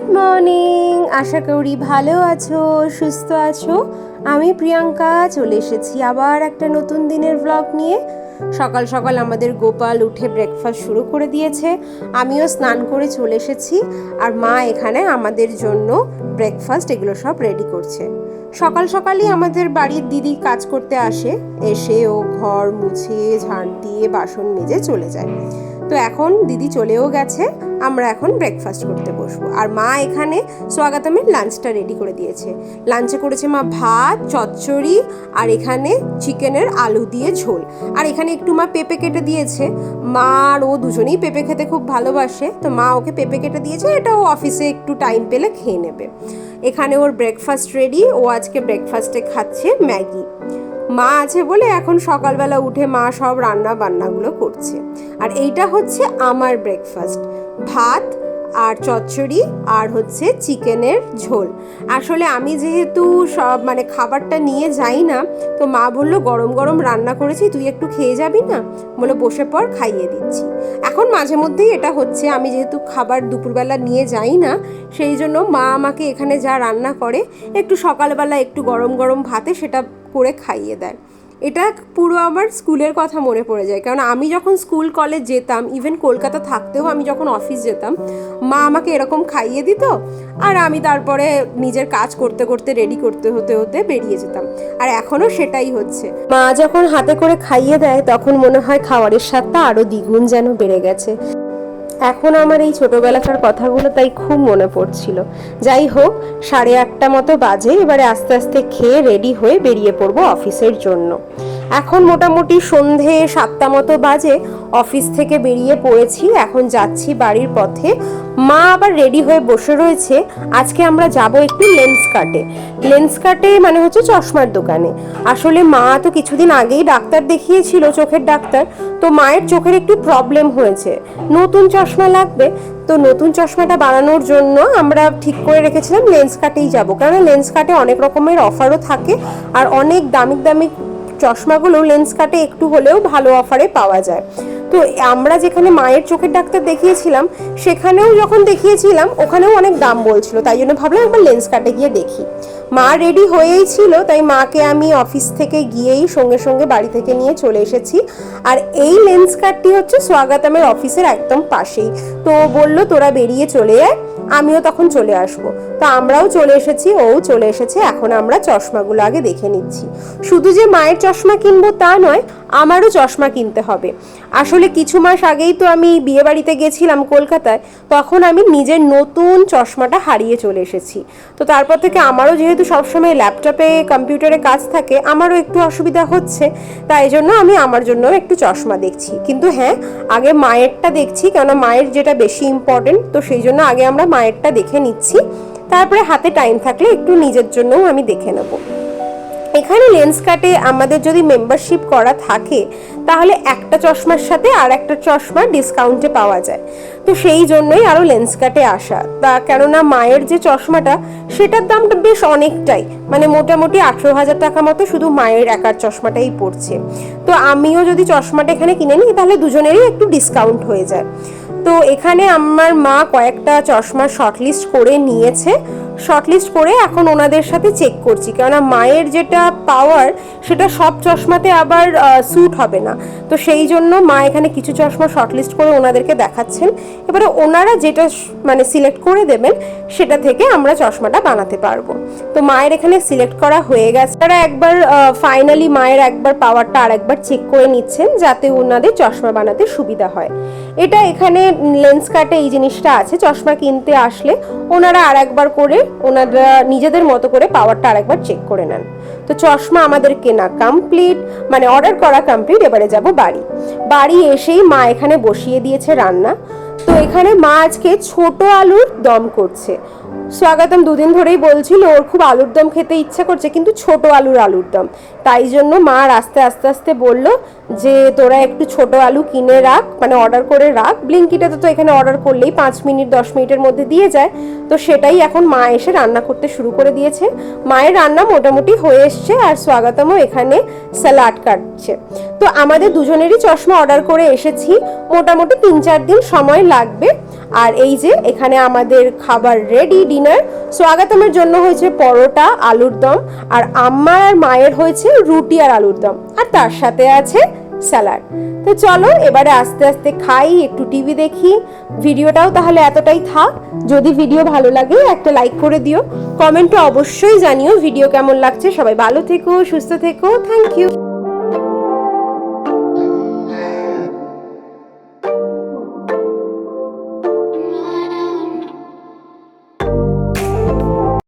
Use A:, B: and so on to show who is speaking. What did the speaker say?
A: Good morning, আশা করি ভালো আছো, সুস্থ আছো। আমি প্রিয়াঙ্কা চলে এসেছি আবার একটা নতুন দিনের ব্লগ নিয়ে। সকাল সকাল আমাদের গোপাল উঠে ব্রেকফাস্ট শুরু করে দিয়েছে, আমিও স্নান করে চলে এসেছি। আর মা এখানে আমাদের জন্য ব্রেকফাস্ট এগুলো সব রেডি করছে। সকাল সকালই আমাদের বাড়ির দিদি কাজ করতে আসে, এসে ও ঘর মুছে ঝাড় দিয়ে বাসন মেজে চলে যায়। তো এখন দিদি চলেও গেছে, আমরা এখন ব্রেকফাস্ট করতে বসবো। আর মা এখানে স্বাগতমের লাঞ্চটা রেডি করে দিয়েছে। লাঞ্চে করেছে মা ভাত, চচ্চড়ি আর এখানে চিকেনের আলু দিয়ে ঝোল। আর এখানে একটু মা পেঁপে কেটে দিয়েছে। মা আর ও দুজনেই পেঁপে খেতে খুব ভালোবাসে, তো মা ওকে পেঁপে কেটে দিয়েছে, এটা ও অফিসে একটু টাইম পেলে খেয়ে নেবে। এখানে ওর ব্রেকফাস্ট রেডি, ও আজকে ব্রেকফাস্টে খাচ্ছে ম্যাগি। মা আছে বলে এখন সকালবেলা উঠে মা সব রান্না বান্নাগুলো করছে। আর এইটা হচ্ছে আমার ব্রেকফাস্ট, ভাত আর চচ্চড়ি আর হচ্ছে চিকেনের ঝোল। আসলে আমি যেহেতু সব খাবারটা নিয়ে যাই না, তো মা বললো গরম গরম রান্না করেছি, তুই একটু খেয়ে যাবি না, বলে বসে পর, খাইয়ে দিচ্ছি। এখন মাঝে মধ্যেই এটা হচ্ছে, আমি যেহেতু খাবার দুপুরবেলা নিয়ে যাই না, সেই জন্য মা আমাকে এখানে যা রান্না করে একটু সকালবেলা একটু গরম গরম ভাতে সেটা করে খাইয়ে দেয়। এটা পুরো আমার স্কুলের কথা মনে পড়ে যায়, কারণ আমি যখন স্কুল কলেজ যেতাম, ইভেন কলকাতা থাকতেও আমি যখন অফিস যেতাম, মা আমাকে এরকম খাইয়ে দিত। আর আমি তারপরে নিজের কাজ করতে করতে রেডি করতে হতে হতে বেরিয়ে যেতাম। আর এখনও সেটাই হচ্ছে, মা যখন হাতে করে খাইয়ে দেয় তখন মনে হয় খাবারের স্বাদটা আরও দ্বিগুণ যেন বেড়ে গেছে। এখন আমার এই ছোটোবেলাকার কথাগুলো তাই খুব মনে পড়ছিল। যাই হোক, 8:30 মতো বাজে, এবারে আস্তে আস্তে খেয়ে রেডি হয়ে বেরিয়ে পড়বো অফিসের জন্য। এখন মোটামুটি সন্ধে 7টা মতো বাজে, অফিস থেকে বেরিয়ে পড়েছি, এখন যাচ্ছি বাড়ির পথে। মা আবার রেডি হয়ে বসে রয়েছে, আজকে আমরা যাব একটু লেন্স কাটে। লেন্স কাটে মানে হচ্ছে চশমার দোকানে। আসলে মা তো কিছুদিন আগেই ডাক্তার দেখিয়েছিল, চোখের ডাক্তার, তো মায়ের চোখের একটু প্রবলেম হয়েছে, নতুন চশমা লাগবে। তো নতুন চশমাটা বানানোর জন্য আমরা ঠিক করে রেখেছিলাম লেন্স কাটেই যাব, কারণ লেন্স কাটে অনেক রকমের অফারও থাকে, আর অনেক দামি দামি চশমাগুলো লেন্স কাটে একটু হলেও ভালো অফারে পাওয়া যায়। তো আমরা যেখানে মায়ের চোখের ডাক্তার দেখিয়েছিলাম, সেখানেও যখন দেখিয়েছিলাম ওখানেও অনেক দাম বলছিল, তাই জন্য ভাবলাম একবার লেন্স কাটে গিয়ে দেখি। মা রেডি হয়েই ছিল, তাই মাকে আমি অফিস থেকে গিয়েই সঙ্গে সঙ্গে বাড়ি থেকে নিয়ে চলে এসেছি। আর এই লেন্স কাটটি হচ্ছে স্বাগতমের অফিসের একদম পাশেই। তো বললো তোরা বেরিয়ে চলে যায়, আমিও তখন চলে আসবো। তো আমরাও চলে এসেছি, ও চলে এসেছে। এখন আমরা চশমাগুলো আগে দেখে নিচ্ছি। শুধু যে মায়ের চশমা কিনবো তা নয়, আমারও চশমা কিনতে হবে। আসলে কিছু মাস আগেই তো আমি বিয়ে বাড়িতে গেছিলাম কলকাতায়, তখন আমি নিজের নতুন চশমাটা হারিয়ে চলে এসেছি। তো তারপর থেকে আমারও যেহেতু সবসময় ল্যাপটপে কম্পিউটারে কাজ থাকে, আমারও একটু অসুবিধা হচ্ছে, তাই জন্য আমি আমার জন্য একটু চশমা দেখছি। কিন্তু হ্যাঁ, আগে মায়েরটা দেখছি, কেন মায়ের যেটা বেশি ইম্পর্টেন্ট, তো সেই জন্য আগে আমরা মায়েরটা দেখে নিচ্ছি, তারপরে হাতে টাইম থাকলে একটু নিজের জন্যও আমি দেখে নেব। এখানে লেন্স কাটে আমাদের যদি মেম্বারশিপ করা থাকে, তাহলে একটা চশমার সাথে আর একটা চশমা ডিসকাউন্টে পাওয়া যায়। তো সেই জন্যই আরও লেন্স কাটে আসা। তা কেননা মায়ের যে চশমাটা, সেটার দামটা বেশ অনেকটাই, মোটামুটি 18,000 টাকা মতো শুধু মায়ের একার চশমাটাই পড়ছে। তো আমিও যদি চশমাটা এখানে কিনে নিই, তাহলে দুজনেরই একটু ডিসকাউন্ট হয়ে যায়। তো এখানে আমার মা কয়েকটা চশমা শর্টলিস্ট করে নিয়েছে, শর্টলিস্ট করে এখন ওনাদের সাথে চেক করছি, কেননা মায়ের যেটা পাওয়ার সেটা সব চশমাতে আবার স্যুট হবে না। তো সেই জন্য মা এখানে কিছু চশমা শর্টলিস্ট করে ওনাদেরকে দেখাচ্ছেন। এবারে ওনারা যেটা সিলেক্ট করে দেবেন, সেটা থেকে আমরা চশমাটা বানাতে পারবো। তো মায়ের এখানে সিলেক্ট করা হয়ে গেছে, তারা একবার ফাইনালি মায়ের একবার পাওয়ারটা আর একবার চেক করে নিচ্ছেন, যাতে ওনাদের চশমা বানাতে সুবিধা হয়। এটা এখানে লেন্স কাটে এই জিনিসটা আছে, চশমা কিনতে আসলে ওনারা আর একবার করে ওনারা নিজেদের মতো করে পাওয়ারটা আর একবার চেক করে নেন। তো চশমা আমাদের কেনা কমপ্লিট, অর্ডার করা কমপ্লিট। এবারে যাব বাড়ি। বাড়ি এসেই মা এখানে বসিয়ে দিয়েছে রান্না। তো এখানে মা আজকে ছোট আলুর দম করছে। স্বাগতম দুদিন ধরেই বলছিল ওর খুব আলুর দম খেতে ইচ্ছা করছে, কিন্তু ছোট আলুর দম। তাই জন্য মা আস্তে আস্তে বলল যে তোরা একটু ছোট আলু কিনে রাখ, অর্ডার করে রাখ। ব্লিঙ্কিটে তো এখানে অর্ডার করলেই 5 মিনিট 10 মিনিটের মধ্যে দিয়ে যায়। তো সেটাই এখন মা এসে রান্না করতে শুরু করে দিয়েছে। মায়ের রান্না মোটামুটি হয়ে এসছে, আর স্বাগতমও এখানে স্যালাড কাটছে। তো আমাদের দুজনেরই চশমা অর্ডার করে এসেছি, মোটামুটি 3-4 দিন সময় লাগবে। আর এই যে এখানে আমাদের খাবার রেডি, ডিনার। স্বাগতমের জন্য হয়েছে পরোটা, আলুর দম, আর আমার আর মায়ের হয়েছে রুটি আর আলুর দম, আর তার সাথে আছে স্যালাড। তো চলো এবারে আস্তে আস্তে খাই, একটু টিভি দেখি। ভিডিওটাও তাহলে এতটাই থাক। যদি ভিডিও ভালো লাগে একটা লাইক করে দিও, কমেন্টে অবশ্যই জানিও ভিডিও কেমন লাগছে। সবাই ভালো থেকো, সুস্থ থেকো, থ্যাংক ইউ।